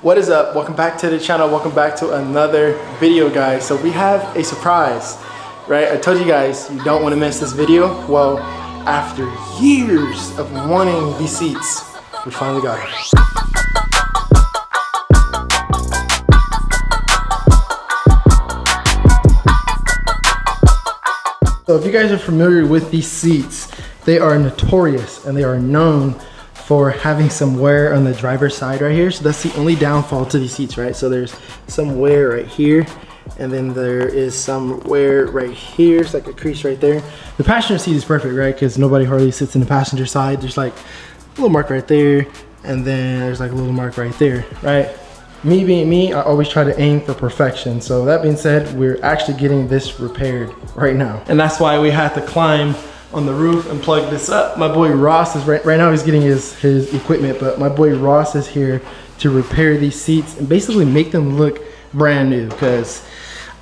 What is up? Welcome back to the channel. Welcome back to another video, guys. So we have a surprise, right? I told you guys you don't want to miss this video. Well, after years of wanting these seats, we finally got it. So if you guys are familiar with these seats, they are notorious and they are known for having some wear on the driver's side right here. So that's the only downfall to these seats, right? So there's some wear right here, and then there is some wear right here. It's like a crease right there. The passenger seat is perfect, right? Because nobody hardly sits in the passenger side. There's like a little mark right there, and then there's like a little mark right there, right? Me being me, I always try to aim for perfection. So that being said, we're actually getting this repaired right now. And that's why we had to climb on the roof and plug this up. My boy Ross is right now, he's getting his equipment, but my boy Ross is here to repair these seats and basically make them look brand new. Because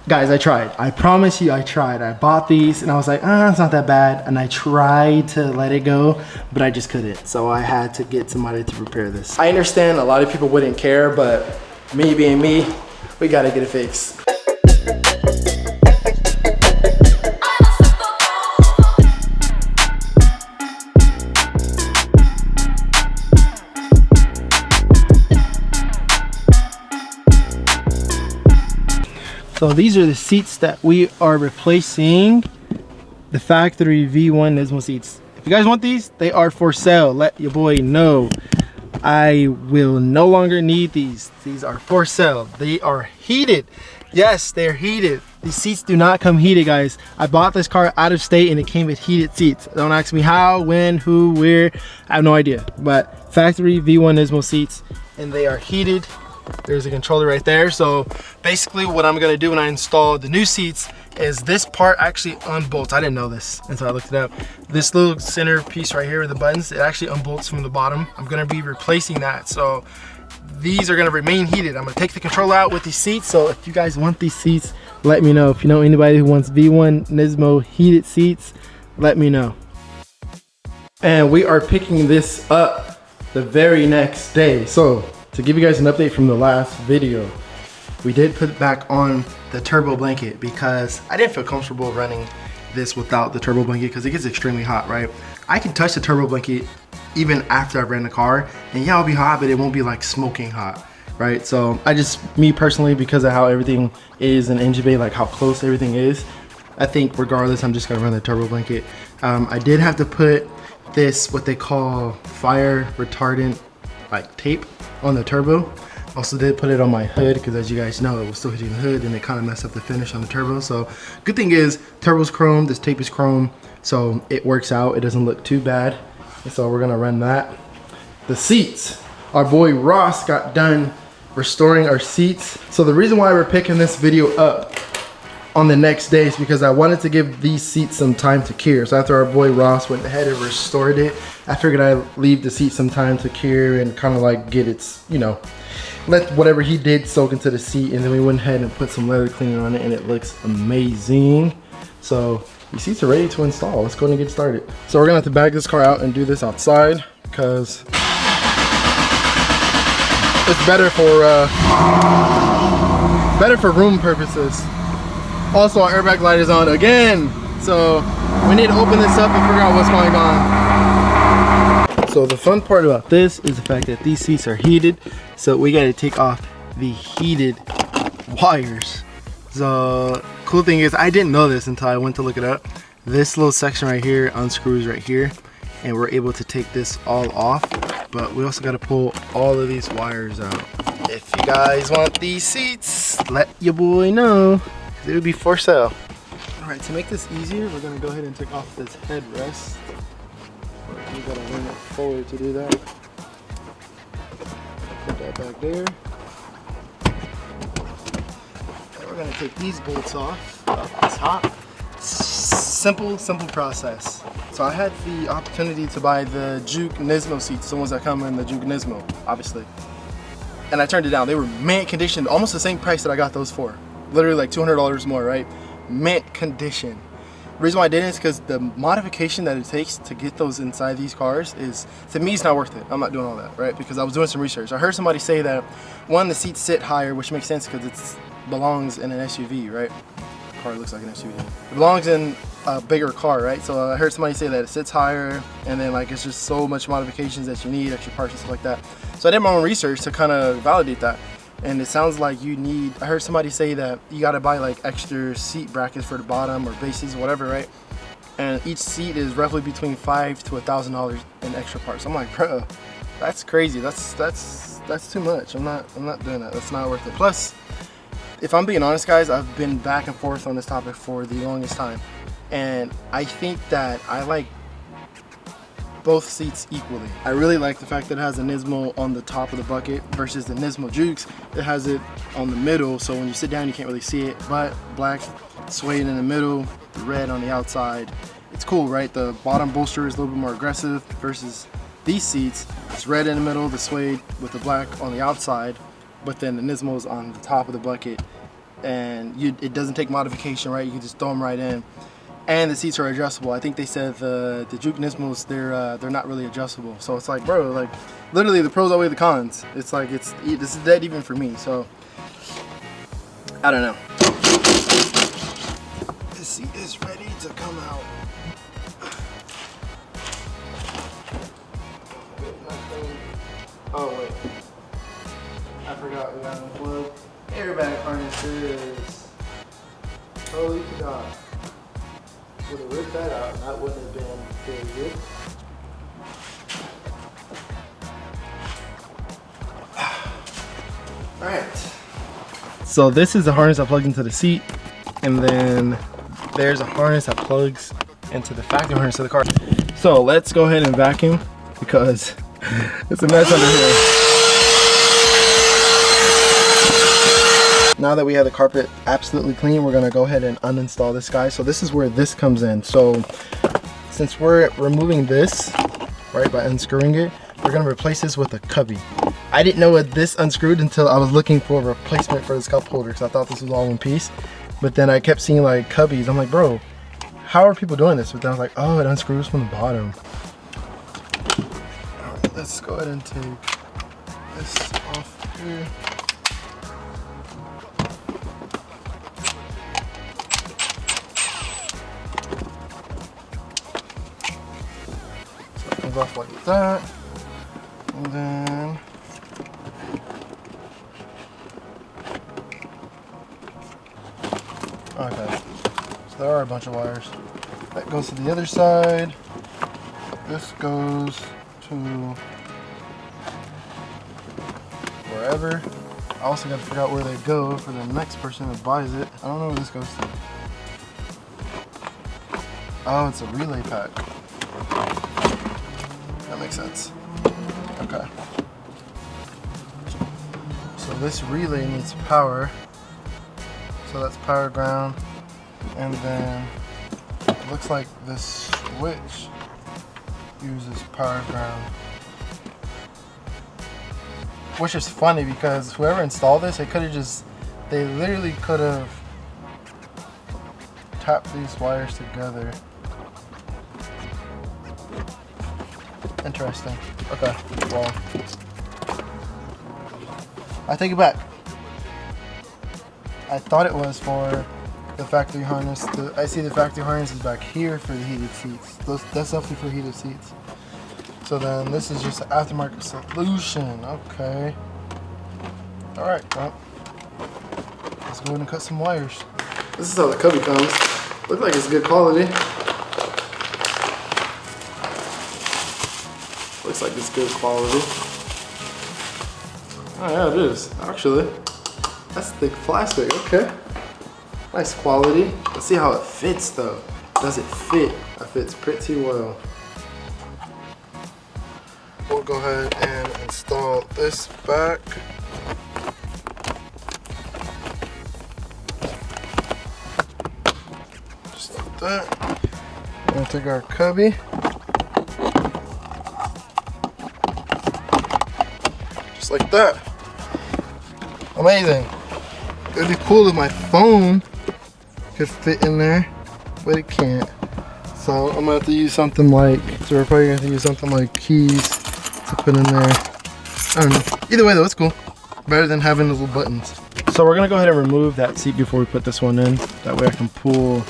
guys, I tried. I promise you I tried. I bought these and I was like, it's not that bad. And I tried to let it go, but I just couldn't. So I had to get somebody to repair this. I understand a lot of people wouldn't care, but me being me, we gotta get it fixed. So these are the seats that we are replacing, the factory V1 NISMO seats. If you guys want these, they are for sale. Let your boy know. I will no longer need these. These are for sale. They are heated. Yes, they're heated. These seats do not come heated, guys. I bought this car out of state and it came with heated seats. Don't ask me how, when, who, where. I have no idea. But factory V1 NISMO seats, and they are heated. There's a controller right there. So basically what I'm gonna do when I install the new seats is this part actually unbolts. I didn't know this until I looked it up. This little center piece right here with the buttons, it actually unbolts from the bottom. I'm gonna be replacing that. So these are gonna remain heated. I'm gonna take the controller out with these seats. So if you guys want these seats, let me know. If you know anybody who wants V1 NISMO heated seats, let me know. And we are picking this up the very next day. So to give you guys an update from the last video, we did put back on the turbo blanket because I didn't feel comfortable running this without the turbo blanket because it gets extremely hot, right? I can touch the turbo blanket even after I ran the car, and yeah, it'll be hot, but it won't be like smoking hot, right? So me personally, because of how everything is in engine bay, like how close everything is, I think regardless, I'm just gonna run the turbo blanket. I did have to put this, what they call fire retardant like tape on the turbo. Also did put it on my hood because as you guys know, it was still hitting the hood and it kind of messed up the finish on the turbo. So good thing is turbo's chrome, this tape is chrome, so it works out. It doesn't look too bad. And so we're gonna run that. The seats, our boy Ross got done restoring our seats. So the reason why we're picking this video up on the next day is because I wanted to give these seats some time to cure. So after our boy Ross went ahead and restored it, I figured I'd leave the seat some time to cure and kind of like get its, you know, let whatever he did soak into the seat. And then we went ahead and put some leather cleaner on it and it looks amazing. So these seats are ready to install. Let's go ahead and get started. So we're gonna have to bag this car out and do this outside because it's better for room purposes. Also, our airbag light is on again, so we need to open this up and figure out what's going on. So the fun part about this is the fact that these seats are heated, so we got to take off the heated wires. So cool thing is, I didn't know this until I went to look it up. This little section right here unscrews right here, and we're able to take this all off, but we also got to pull all of these wires out. If you guys want these seats, let your boy know. It would be for sale. All right, to make this easier, we're gonna go ahead and take off this headrest. We gotta lean it forward to do that. Put that back there. And we're gonna take these bolts off. It's hot. Simple process. So I had the opportunity to buy the Juke NISMO seats, the ones that come in the Juke NISMO, obviously. And I turned it down. They were mint conditioned, almost the same price that I got those for. Literally like $200 more, right? Mint condition. The reason why I didn't is because the modification that it takes to get those inside these cars is, to me, it's not worth it. I'm not doing all that, right? Because I was doing some research. I heard somebody say that, one, the seats sit higher, which makes sense because it belongs in an SUV, right? The car looks like an SUV. It belongs in a bigger car, right? So I heard somebody say that it sits higher, and then like it's just so much modifications that you need, extra parts and stuff like that. So I did my own research to kind of validate that. And it sounds like you need, I heard somebody say that you got to buy like extra seat brackets for the bottom or bases, whatever, right? And each seat is roughly between $500 to $1,000 in extra parts. I'm like, bro, that's crazy. That's too much. I'm not doing that. That's not worth it. Plus, if I'm being honest, guys, I've been back and forth on this topic for the longest time, and I think that I like both seats equally. I really like the fact that it has a NISMO on the top of the bucket versus the NISMO Jukes. It has it on the middle, so when you sit down you can't really see it, but black suede in the middle, the red on the outside. It's cool, right? The bottom bolster is a little bit more aggressive versus these seats. It's red in the middle, the suede with the black on the outside, but then the NISMO is on the top of the bucket, and it doesn't take modification, right? You can just throw them right in. And the seats are adjustable. I think they said the Juke NISMOs, they're not really adjustable. So it's like, bro, like literally the pros outweigh the cons. It's like this is dead even for me. So I don't know. This seat is ready to come out. Oh wait, I forgot we got to unplug airbag harnesses. Totally forgot. Would have ripped that out and that wouldn't have been very good. Alright. So this is the harness I plugged into the seat, and then there's a harness that plugs into the factory harness of the car. So let's go ahead and vacuum because it's a mess under here. Now that we have the carpet absolutely clean, we're gonna go ahead and uninstall this guy. So this is where this comes in. So since we're removing this, right, by unscrewing it, we're gonna replace this with a cubby. I didn't know this unscrewed until I was looking for a replacement for this cup holder because I thought this was all one piece. But then I kept seeing like cubbies. I'm like, bro, how are people doing this? But then I was like, oh, it unscrews from the bottom. All right, let's go ahead and take this off here. Off like that, and then okay, so there are a bunch of wires. That goes to the other side. This goes to wherever. I also got to figure out where they go for the next person that buys it. I don't know where this goes to. Oh, it's a relay pack. That makes sense. Okay. So this relay needs power. So that's power ground. And then it looks like this switch uses power ground. Which is funny because whoever installed this, they literally could have tapped these wires together. Interesting. Okay, well, I take it back. I thought it was for the factory harness. I see the factory harness is back here for the heated seats. That's definitely for heated seats. So then this is just an aftermarket solution. Okay. All right, well, let's go ahead and cut some wires. This is how the cubby comes. Looks like it's good quality. Looks like it's good quality. Oh yeah, it is. Actually, that's thick plastic. Okay. Nice quality. Let's see how it fits though. Does it fit? It fits pretty well. We'll go ahead and install this back. Just like that. We'll take our cubby. Just like that. Amazing. It'd be cool if my phone could fit in there, but it can't. So I'm gonna have to use something like, so we're probably gonna have to use something like keys to put in there. I don't know. Either way though, it's cool. Better than having the little buttons. So we're gonna go ahead and remove that seat before we put this one in. That way I can pull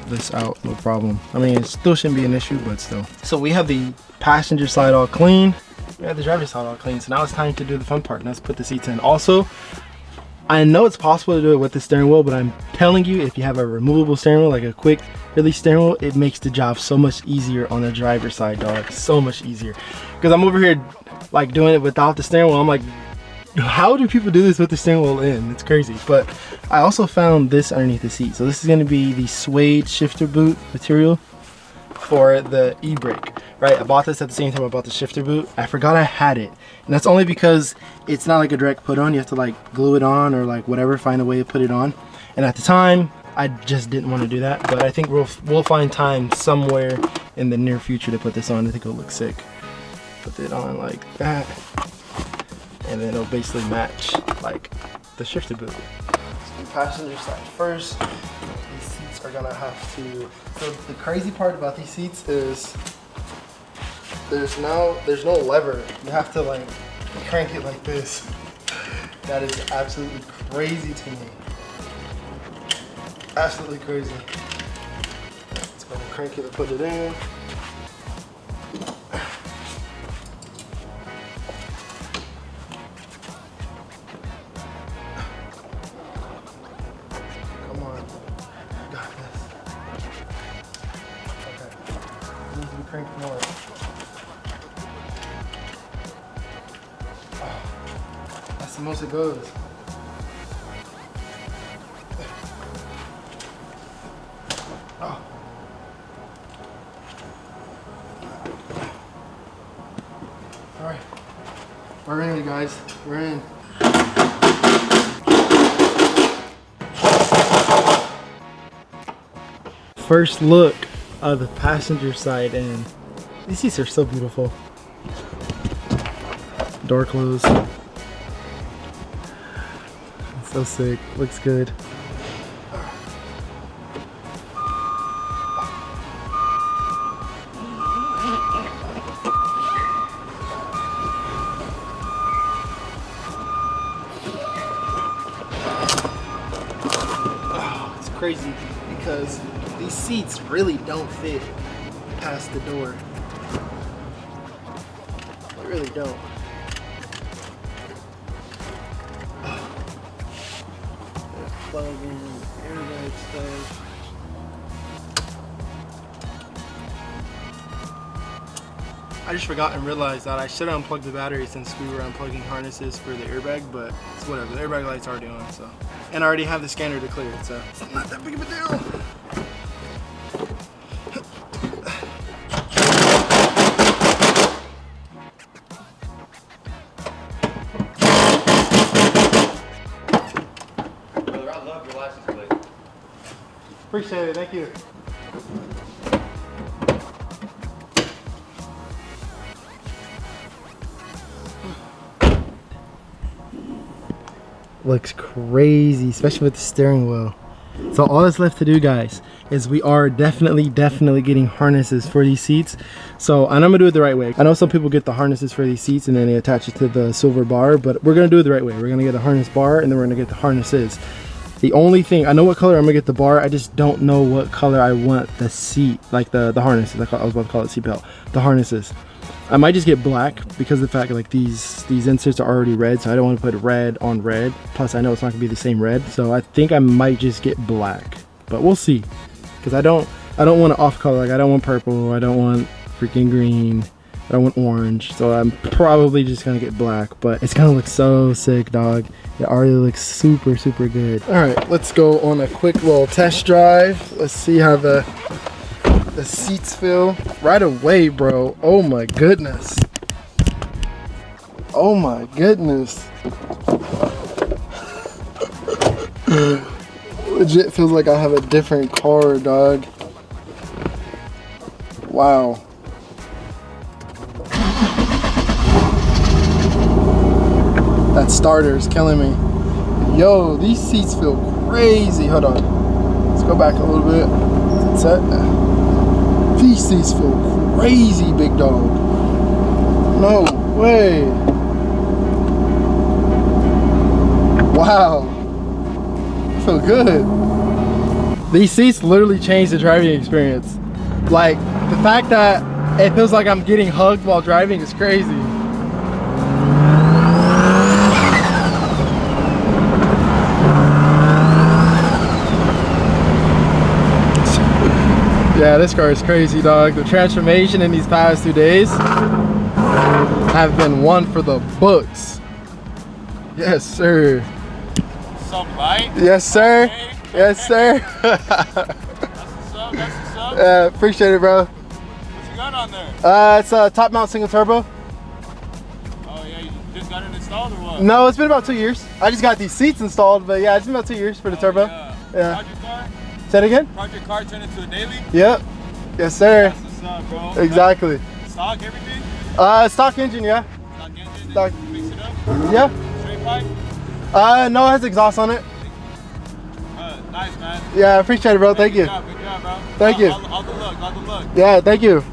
this out, no problem. I mean, it still shouldn't be an issue, but still. So we have the passenger side all clean. We have the driver's side all clean. So now it's time to do the fun part. Let's put the seats in. Also, I know it's possible to do it with the steering wheel, but I'm telling you, if you have a removable steering wheel, like a quick release steering wheel, it makes the job so much easier on the driver's side, dog. So much easier. Because I'm over here like doing it without the steering wheel. I'm like, how do people do this with the steering wheel in? It's crazy. But I also found this underneath the seat. So this is going to be the suede shifter boot material for the e-brake, right? I bought this at the same time I bought the shifter boot. I forgot I had it, and that's only because it's not like a direct put on. You have to like glue it on or like whatever, find a way to put it on. And at the time I just didn't want to do that, but I think we'll find time somewhere in the near future to put this on. I think it'll look sick. Put it on like that, and then it'll basically match like the shifter boot. So the passenger side first. These seats are gonna have to, so the crazy part about these seats is there's no lever. You have to like crank it like this. That is absolutely crazy to me. Absolutely crazy. It's gonna crank it to put it in. Crank more. Oh, that's the most it goes. Oh. All right, we're in, guys. We're in. First look of the passenger side, and these seats are so beautiful. Door closed. So sick. Looks good. Oh, it's crazy because these seats really don't fit past the door. They really don't. Plug-in, airbag stuff. I just forgot and realized that I should have unplugged the battery since we were unplugging harnesses for the airbag, but it's whatever. The airbag light's already on, so. And I already have the scanner to clear it, so it's not that big of a deal. Appreciate it, thank you. Looks crazy, especially with the steering wheel. So all that's left to do, guys, is we are definitely getting harnesses for these seats. So, and I'm gonna do it the right way. I know some people get the harnesses for these seats and then they attach it to the silver bar, but we're gonna do it the right way. We're gonna get the harness bar and then we're gonna get the harnesses. The only thing, I know what color I'm gonna get the bar, I just don't know what color I want the seat, like the harnesses. I was about to call it seatbelt. The harnesses. I might just get black because of the fact like these inserts are already red, so I don't want to put red on red. Plus I know it's not gonna be the same red, so I think I might just get black. But we'll see, because I don't want to off color. Like I don't want purple, I don't want freaking green, I don't want orange. So I'm probably just gonna get black, but it's gonna look so sick, dog. It already looks super good. All right, let's go on a quick little test drive. Let's see how the seats feel right away, bro. Oh my goodness. Oh my goodness. Legit feels like I have a different car, dog. Wow. That starter is killing me. Yo, these seats feel crazy. Hold on. Let's go back a little bit. Is it set? These seats feel crazy, big dog. No way. Wow. I feel good. These seats literally changed the driving experience. Like, the fact that it feels like I'm getting hugged while driving is crazy. Yeah, this car is crazy, dog. The transformation in these past 2 days have been one for the books. Yes, sir. Some light? Yes, sir. Okay. Yes, sir. That's what's up, that's what's up. Yeah, appreciate it, bro. What's you got on there? It's a top mount single turbo. Oh yeah, you just got it installed or what? No, it's been about 2 years. I just got these seats installed, but yeah, it's been about 2 years for the turbo. Yeah. Project car? Say it again? Project car turned into a daily? Yep. Yes, sir. That's what's up, bro. Exactly. Stock, everything? Stock engine, yeah. Stock engine? Stock. You fix it up? Yeah. Straight pipe? No, it has exhaust on it. Nice, man. Yeah, I appreciate it, bro. Thank you. Good job, bro. Thank you. All the luck, all the luck. Yeah, thank you.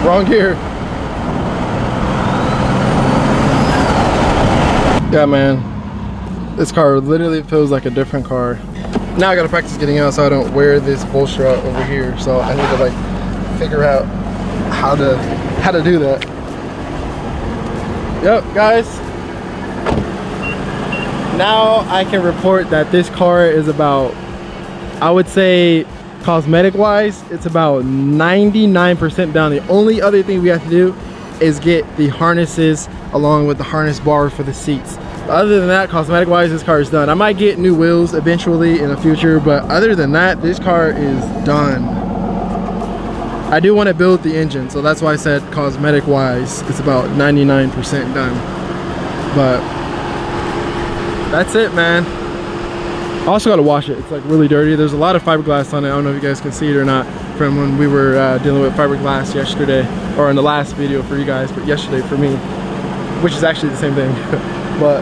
Wrong gear. Yeah, man. This car literally feels like a different car. Now I gotta practice getting out so I don't wear this bolster out over here. So I need to like figure out how to do that. Yep, guys. Now I can report that this car is about, I would say, cosmetic wise, it's about 99% done. The only other thing we have to do is get the harnesses along with the harness bar for the seats. Other than that, cosmetic wise, this car is done. I might get new wheels eventually in the future, but other than that, this car is done. I do want to build the engine, so that's why I said cosmetic wise it's about 99% done. But that's it, man. I also got to wash it. It's like really dirty. There's a lot of fiberglass on it. I don't know if you guys can see it or not from when we were dealing with fiberglass yesterday, or in the last video for you guys, but yesterday for me, which is actually the same thing. But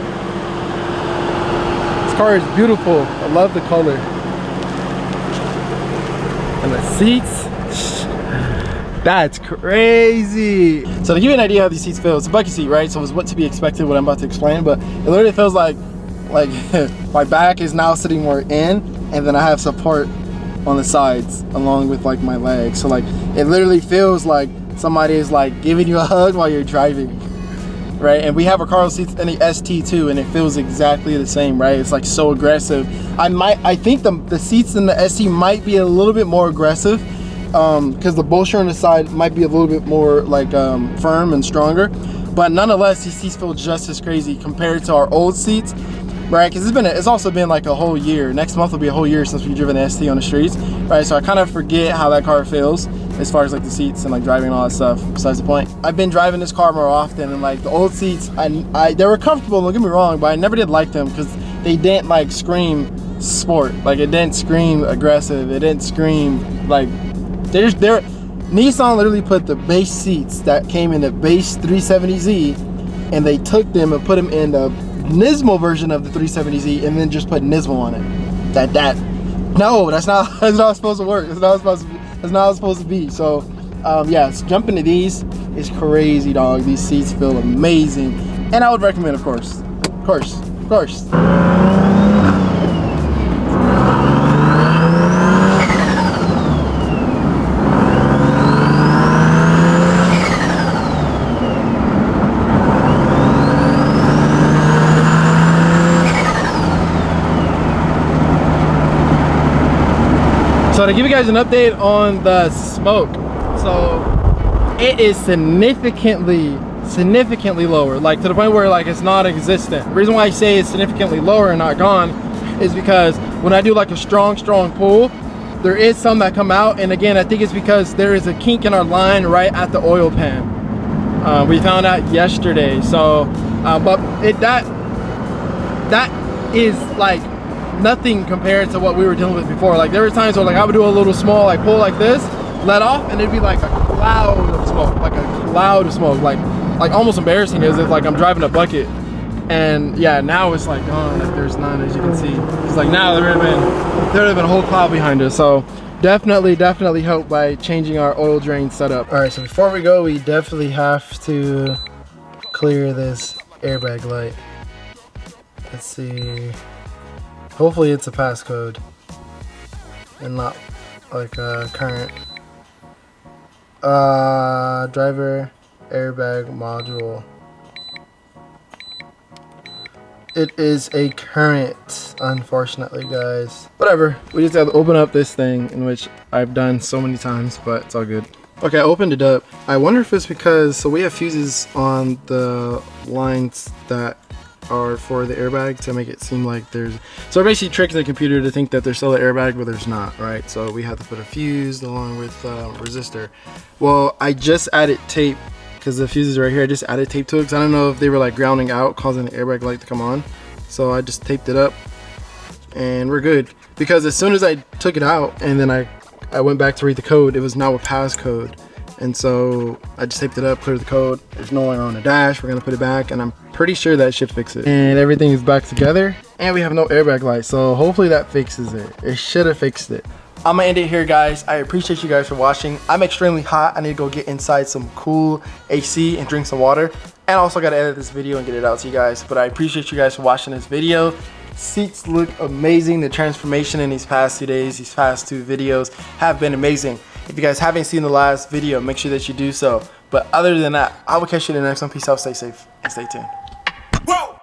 this car is beautiful. I love the color. And the seats, that's crazy. So to give you an idea how these seats feel, it's a bucket seat, right? So it's what to be expected, what I'm about to explain, but it literally feels like my back is now sitting more in, and then I have support on the sides along with like my legs. So like it literally feels like somebody is like giving you a hug while you're driving, right? And we have Recaro seats in the ST too, and it feels exactly the same, right? It's like so aggressive. I think the seats in the ST might be a little bit more aggressive because the bolster on the side might be a little bit more like firm and stronger, but nonetheless these seats feel just as crazy compared to our old seats. Right, because it's also been like a whole year. Next month will be a whole year since we've driven the ST on the streets, right? So I kind of forget how that car feels as far as like the seats and like driving and all that stuff. Besides the point, I've been driving this car more often, and like the old seats, they were comfortable, don't get me wrong, but I never did like them because they didn't like scream sport. Like it didn't scream aggressive. It didn't scream like Nissan literally put the base seats that came in the base 370Z, and they took them and put them in the NISMO version of the 370Z, and then just put NISMO on it. No, that's not supposed to work. That's not how it's supposed to be. So yeah, so jumping to these is crazy, dog. These seats feel amazing, and I would recommend, of course. So to give you guys an update on the smoke, so it is significantly lower, like to the point where like it's not existent. The reason why I say it's significantly lower and not gone is because when I do like a strong pull, there is some that come out, and again, I think it's because there is a kink in our line right at the oil pan. We found out yesterday. So, but that is like nothing compared to what we were dealing with before. Like there were times where like I would do a little small like pull like this, let off, and it'd be like a cloud of smoke, like almost embarrassing, as if like I'm driving a bucket. And yeah, now it's like gone. Like there's none, as you can see. It's like now there would have been a whole cloud behind us. So definitely help by changing our oil drain setup. All right, so before we go, we definitely have to clear this airbag light. Let's see. Hopefully it's a passcode and not like a current. Driver airbag module. It is a current, unfortunately, guys. Whatever, we just have to open up this thing, in which I've done so many times, but it's all good. Okay, I opened it up. I wonder if it's because, so we have fuses on the lines that are for the airbag to make it seem like there's, so we're basically tricking the computer to think that there's still an airbag, but there's not, right? So we have to put a fuse along with resistor. Well, I just added tape, because the fuse is right here. I just added tape to it because I don't know if they were like grounding out, causing the airbag light to come on. So I just taped it up and we're good. Because as soon as I took it out and then I went back to read the code, it was now a passcode. And so I just taped it up, cleared the code. There's no longer on the dash. We're gonna put it back, and I'm pretty sure that should fix it. And everything is back together, and we have no airbag light. So hopefully that fixes it. It should have fixed it. I'm gonna end it here, guys. I appreciate you guys for watching. I'm extremely hot. I need to go get inside some cool AC and drink some water. And I also gotta edit this video and get it out to you guys. But I appreciate you guys for watching this video. Seats look amazing. The transformation in these past 2 days, these past 2 videos have been amazing. If you guys haven't seen the last video, make sure that you do so. But other than that, I will catch you in the next one. Peace out, stay safe, and stay tuned. Whoa!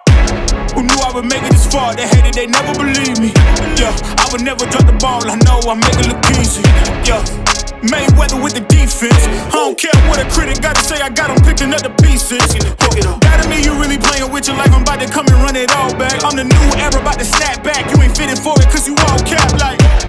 Who knew I would make it this far? They hated, they never believed me. Yeah, I would never drop the ball. I know I make it look easy. Yeah, Mayweather with the defense. I don't care what a critic got to say. I got them picking up the pieces. That to me, you really playing with your life. I'm about to come and run it all back. I'm the new era, about to snap back. You ain't fitting for it, cause you